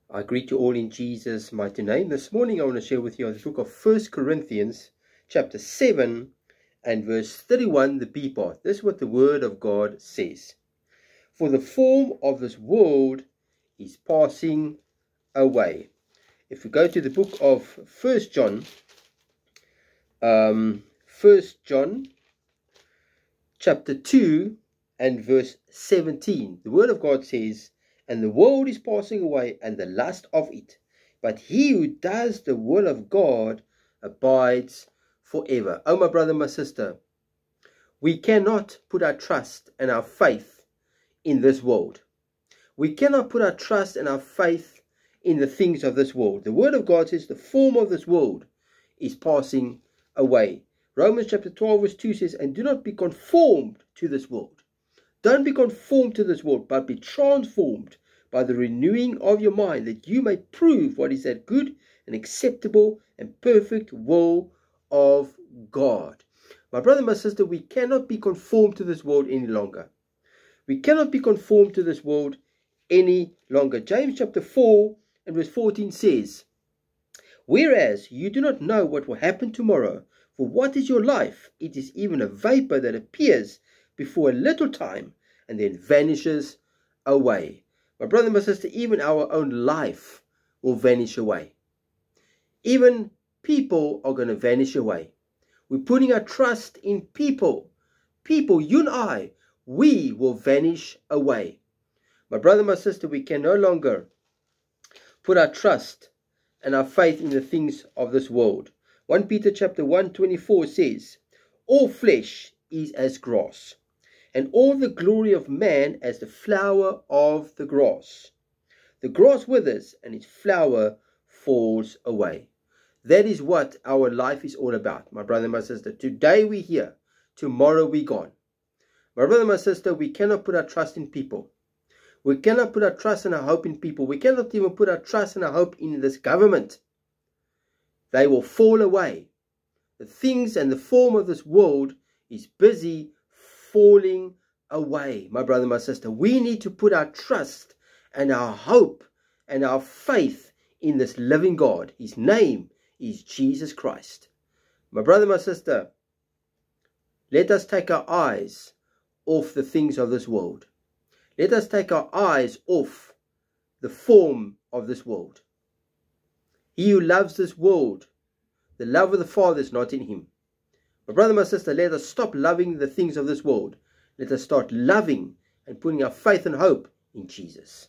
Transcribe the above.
I greet you all in Jesus' mighty name. This morning I want to share with you the book of 1 Corinthians chapter 7 and verse 31, the B part. This is what the word of God says. For the form of this world is passing away. If we go to the book of 1 John chapter 2 and verse 17, the word of God says, and the world is passing away and the lust of it, but he who does the will of God abides forever. Oh, my brother, my sister, we cannot put our trust and our faith in this world. We cannot put our trust and our faith in the things of this world. The word of God says the form of this world is passing away. Romans chapter 12 verse 2 says, and do not be conformed to this world. Don't be conformed to this world, but be transformed by the renewing of your mind, that you may prove what is that good and acceptable and perfect will of God. My brother, my sister, we cannot be conformed to this world any longer. We cannot be conformed to this world any longer. James chapter 4 and verse 14 says, whereas you do not know what will happen tomorrow, for what is your life? It is even a vapor that appears before a little time and then vanishes away. My brother, my sister, even our own life will vanish away. Even people are going to vanish away. We're putting our trust in people. People, you and I, we will vanish away. My brother, my sister, we can no longer put our trust and our faith in the things of this world. 1 Peter chapter 1:24 says, all flesh is as grass, and all the glory of man as the flower of the grass. The grass withers, and its flower falls away. That is what our life is all about, my brother and my sister. Today we're here, tomorrow we're gone. My brother and my sister, we cannot put our trust in people. We cannot put our trust and our hope in people. We cannot even put our trust and our hope in this government. They will fall away. The things and the form of this world is busy falling away. My brother, my sister, we need to put our trust and our hope and our faith in this living God. His name is Jesus Christ. My brother, my sister, let us take our eyes off the things of this world. Let us take our eyes off the form of this world. He who loves this world, the love of the Father is not in him. My brother, my sister, let us stop loving the things of this world. Let us start loving and putting our faith and hope in Jesus.